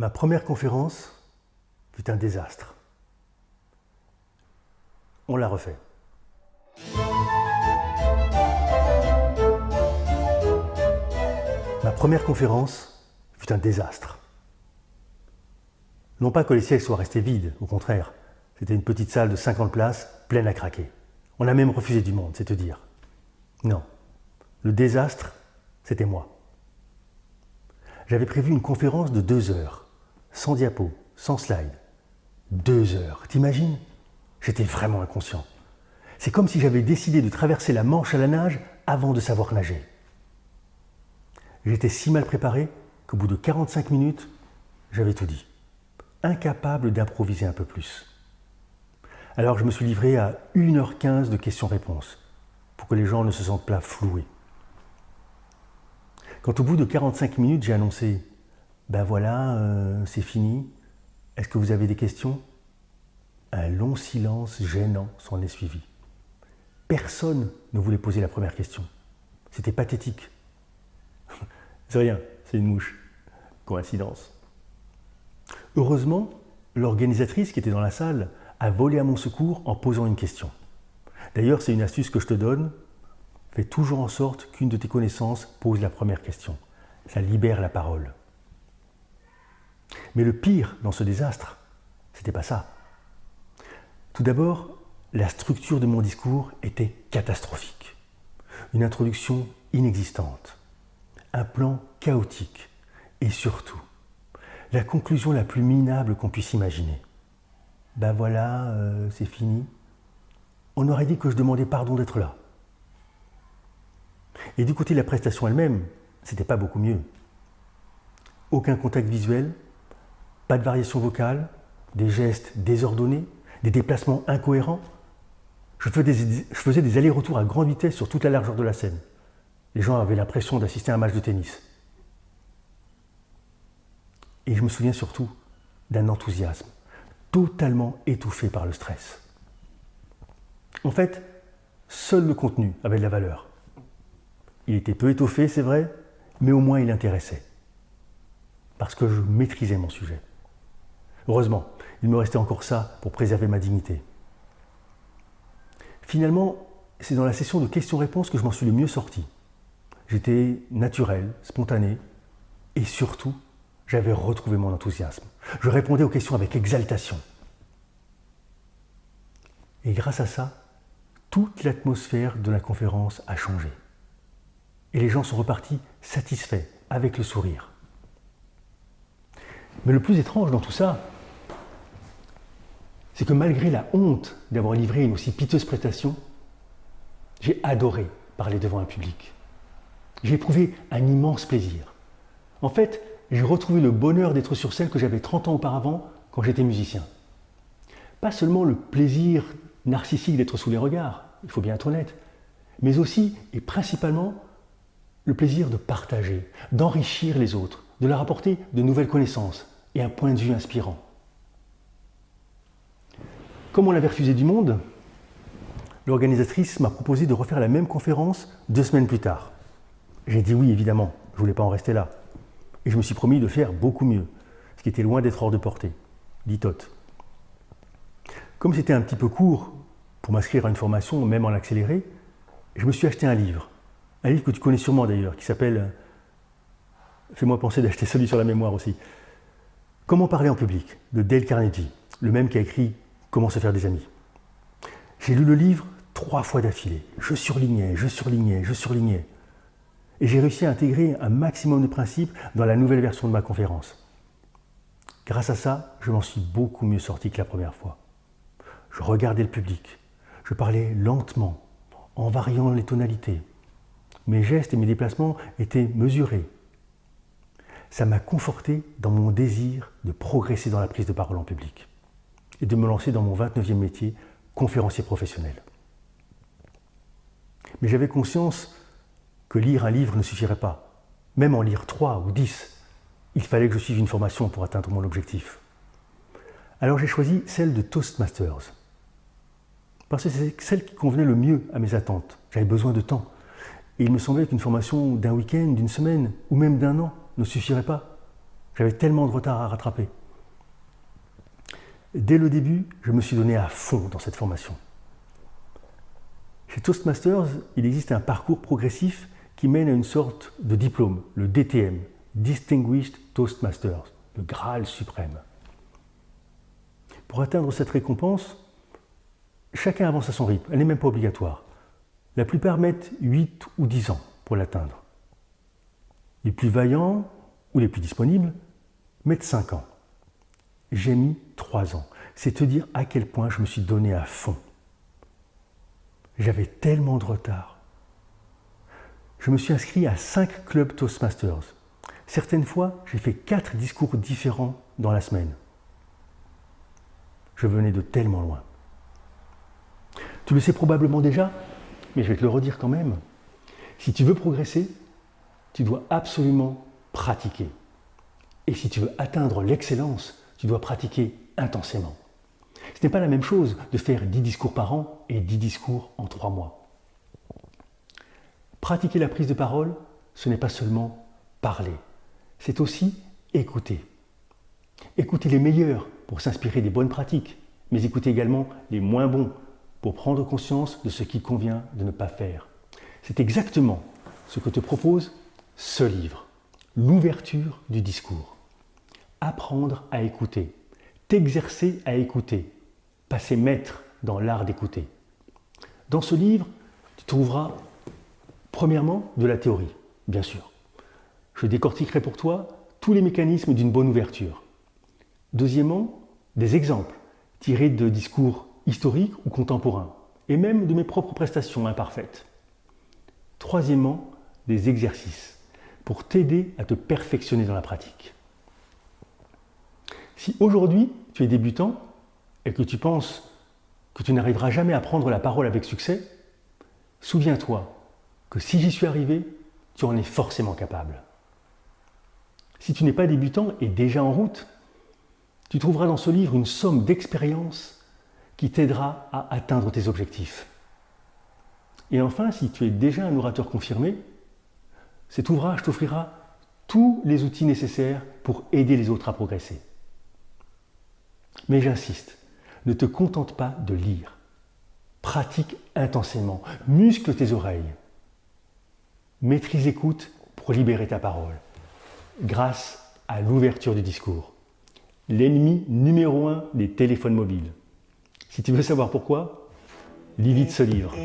Ma première conférence fut un désastre. On l'a refait. Ma première conférence fut un désastre. Non pas que les sièges soient restés vides, au contraire. C'était une petite salle de 50 places, pleine à craquer. On a même refusé du monde, c'est te dire. Non, le désastre, c'était moi. J'avais prévu une conférence de 2 heures, sans diapo, sans slide. 2 heures, t'imagines? J'étais vraiment inconscient. C'est comme si j'avais décidé de traverser la Manche à la nage avant de savoir nager. J'étais si mal préparé qu'au bout de 45 minutes, j'avais tout dit. Incapable d'improviser un peu plus. Alors je me suis livré à 1h15 de questions-réponses, pour que les gens ne se sentent pas floués. Quand au bout de 45 minutes, j'ai annoncé « Ben voilà, c'est fini, est-ce que vous avez des questions ?» Un long silence gênant s'en est suivi. Personne ne voulait poser la première question. C'était pathétique. C'est rien, c'est une mouche. Coïncidence. Heureusement, l'organisatrice qui était dans la salle a volé à mon secours en posant une question. D'ailleurs, c'est une astuce que je te donne. Fais toujours en sorte qu'une de tes connaissances pose la première question. Ça libère la parole. Mais le pire dans ce désastre, c'était pas ça. Tout d'abord, la structure de mon discours était catastrophique. Une introduction inexistante, un plan chaotique et surtout, la conclusion la plus minable qu'on puisse imaginer. Ben voilà, c'est fini. On aurait dit que je demandais pardon d'être là. Et du côté de la prestation elle-même, c'était pas beaucoup mieux. Aucun contact visuel, pas de variation vocale, des gestes désordonnés, des déplacements incohérents. Je faisais des allers-retours à grande vitesse sur toute la largeur de la scène. Les gens avaient l'impression d'assister à un match de tennis. Et je me souviens surtout d'un enthousiasme totalement étouffé par le stress. En fait, seul le contenu avait de la valeur. Il était peu étoffé, c'est vrai, mais au moins il intéressait. Parce que je maîtrisais mon sujet. Heureusement, il me restait encore ça pour préserver ma dignité. Finalement, c'est dans la session de questions-réponses que je m'en suis le mieux sorti. J'étais naturel, spontané, et surtout, j'avais retrouvé mon enthousiasme. Je répondais aux questions avec exaltation. Et grâce à ça, toute l'atmosphère de la conférence a changé. Et les gens sont repartis satisfaits, avec le sourire. Mais le plus étrange dans tout ça, c'est que malgré la honte d'avoir livré une aussi piteuse prestation, j'ai adoré parler devant un public. J'ai éprouvé un immense plaisir. En fait, j'ai retrouvé le bonheur d'être sur scène que j'avais 30 ans auparavant quand j'étais musicien. Pas seulement le plaisir narcissique d'être sous les regards, il faut bien être honnête, mais aussi et principalement le plaisir de partager, d'enrichir les autres, de leur apporter de nouvelles connaissances et un point de vue inspirant. Comme on l'avait refusé du monde, l'organisatrice m'a proposé de refaire la même conférence 2 semaines plus tard. J'ai dit oui, évidemment, je ne voulais pas en rester là. Et je me suis promis de faire beaucoup mieux, ce qui était loin d'être hors de portée. Litote. Comme c'était un petit peu court pour m'inscrire à une formation, même en accéléré, je me suis acheté un livre que tu connais sûrement d'ailleurs, qui s'appelle, fais-moi penser d'acheter celui sur la mémoire aussi, Comment parler en public, de Dale Carnegie, le même qui a écrit Comment se faire des amis. J'ai lu le livre 3 fois d'affilée. Je surlignais. Et j'ai réussi à intégrer un maximum de principes dans la nouvelle version de ma conférence. Grâce à ça, je m'en suis beaucoup mieux sorti que la première fois. Je regardais le public. Je parlais lentement, en variant les tonalités. Mes gestes et mes déplacements étaient mesurés. Ça m'a conforté dans mon désir de progresser dans la prise de parole en public et de me lancer dans mon 29e métier, conférencier professionnel. Mais j'avais conscience que lire un livre ne suffirait pas. Même en lire 3 ou 10, il fallait que je suive une formation pour atteindre mon objectif. Alors j'ai choisi celle de Toastmasters. Parce que c'est celle qui convenait le mieux à mes attentes. J'avais besoin de temps. Et il me semblait qu'une formation d'1 week-end, d'1 semaine, ou même d'1 an ne suffirait pas. J'avais tellement de retard à rattraper. Dès le début, je me suis donné à fond dans cette formation. Chez Toastmasters, il existe un parcours progressif qui mène à une sorte de diplôme, le DTM, Distinguished Toastmasters, le Graal suprême. Pour atteindre cette récompense, chacun avance à son rythme, elle n'est même pas obligatoire. La plupart mettent 8 ou 10 ans pour l'atteindre. Les plus vaillants, ou les plus disponibles, mettent 5 ans. J'ai mis 3 ans. C'est te dire à quel point je me suis donné à fond. J'avais tellement de retard. Je me suis inscrit à 5 clubs Toastmasters. Certaines fois, j'ai fait 4 discours différents dans la semaine. Je venais de tellement loin. Tu le sais probablement déjà, mais je vais te le redire quand même. Si tu veux progresser, tu dois absolument pratiquer. Et si tu veux atteindre l'excellence, tu dois pratiquer intensément. Ce n'est pas la même chose de faire 10 discours par an et 10 discours en 3 mois. Pratiquer la prise de parole, ce n'est pas seulement parler, c'est aussi écouter. Écouter les meilleurs pour s'inspirer des bonnes pratiques, mais écouter également les moins bons pour prendre conscience de ce qu'il convient de ne pas faire. C'est exactement ce que te propose ce livre, l'ouverture du discours. Apprendre à écouter, t'exercer à écouter, passer maître dans l'art d'écouter. Dans ce livre, tu trouveras premièrement de la théorie, bien sûr. Je décortiquerai pour toi tous les mécanismes d'une bonne ouverture. Deuxièmement, des exemples tirés de discours historiques ou contemporains, et même de mes propres prestations imparfaites. Troisièmement, des exercices pour t'aider à te perfectionner dans la pratique. Si aujourd'hui tu es débutant et que tu penses que tu n'arriveras jamais à prendre la parole avec succès, souviens-toi que si j'y suis arrivé, tu en es forcément capable. Si tu n'es pas débutant et déjà en route, tu trouveras dans ce livre une somme d'expériences qui t'aidera à atteindre tes objectifs. Et enfin, si tu es déjà un orateur confirmé, cet ouvrage t'offrira tous les outils nécessaires pour aider les autres à progresser. Mais j'insiste, ne te contente pas de lire. Pratique intensément, muscle tes oreilles. Maîtrise l'écoute pour libérer ta parole, grâce à l'ouverture du discours. L'ennemi numéro 1 des téléphones mobiles. Si tu veux savoir pourquoi, lis vite ce livre.